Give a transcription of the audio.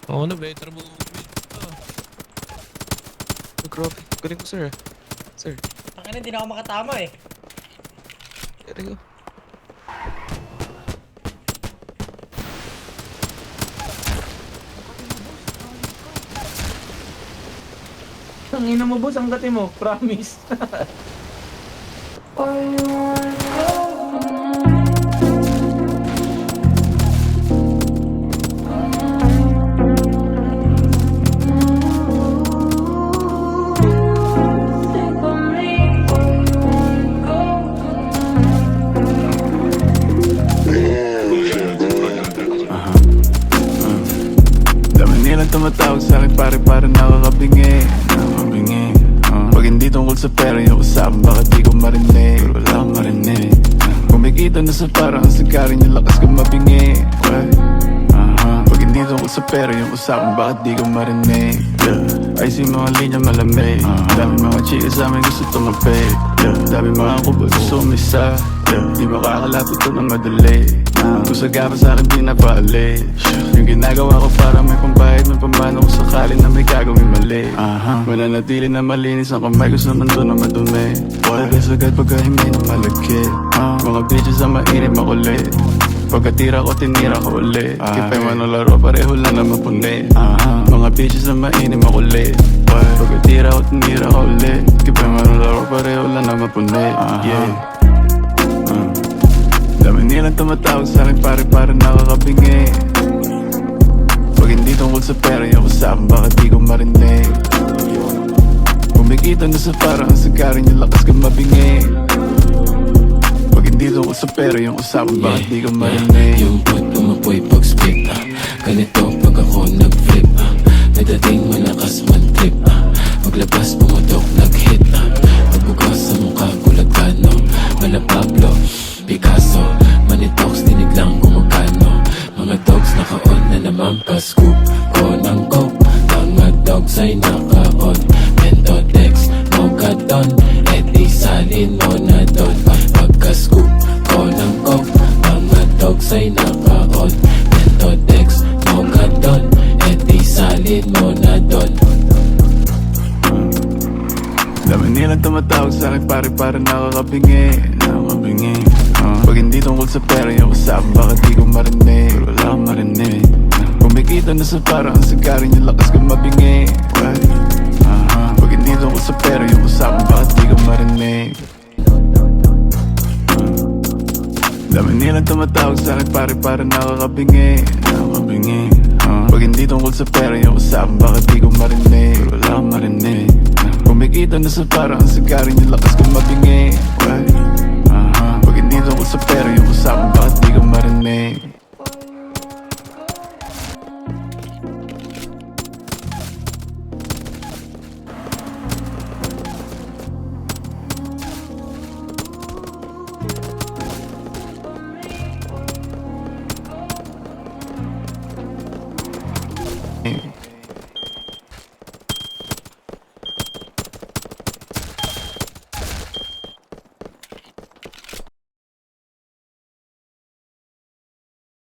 Oo na, better mo movement. Grabe. Galing ko, sir. Sir. Tangina, hindi na ako makatama eh. Galing ko. Ang ina mo, boss, ang gati mo. Promise. Dami nilang tumatawag sa'kin pare nakakabingi. Pag hindi tungkol sa pera yung usapan, bakit di ko marinig? Pero wala akong marinig. Kumikita na sa parang ang sikarin yung lakas ko mabingi. Pag hindi tungkol sa pera yung usapan, bakit di ko marinig? Ay si mga linya malamig. Dami mga chika sa amin gusto tumapi. Dami mga kubag gusto umisa. Di makakalapit ko na madali. Kung sagapa sa'kin di napaalis. Yung ginagawa ko para may pambayad, may pambano kung sakali na may gagawin mali. Mananatili na malinis ang kamay ko sa mundo na madumi. Focus agad pagkahingi na malagkit. Mga bitches ang mainit makulit. Pagkatira ko tinira ko ulit. Kipay man ang laro pareho lang na mapuni. Mga bitches na mainit makulit. Pagkatira ko tinira ko ulit. Kipay man ang laro pareho lang na mapuni. Dami nilang tumatawag sa'kin pare nakakabingi. Pag hindi tungkol sa pera yung usapan, bakit di ko marinig? Kumikita na sa parang ang sikarin yung lakas ko mabingi. Pag hindi tungkol sa pera yung usapan, bakit di ko marinig? Yung pag umapoy pag-split ganito pag ako nag-flip may dating malakas man-trip maglabas pumutok nag-hit pagbukas sa mukha gulat ka no Mala Pablo, Picasso Manitox, dinig lang kung magkano mga dogs naka-on na naman pa-scoop ko ng coke mga dogs ay naka-on Mentotex, Mogadon edi salin mo na doon pagka-scoop ko ng coke mga dogs ay naka-on Mentotex, Mogadon edi salin mo na doon. Dami nilang tumatawag sa'kin pare nakakabingi. Pag hindi tungkol sa pera yung usapan, bakit di ko marinig? Pero wala akong marinig. Kumikita na sa parang ang sikarin yung lakas ko mabingi. Pag hindi tungkol sa pera yung usapan, bakit di ko marinig? Dami nilang tumatawag sa'kin pare nakakabingi. Pag hindi tungkol sa pera yung usapan, bakit di ko marinig? Pero wala akong marinig. Kumikita na sa parang ang sikarin yung lakas ko mabingi. Pag hindi tungkol sa pera yung usapan, bakit di ko marinig?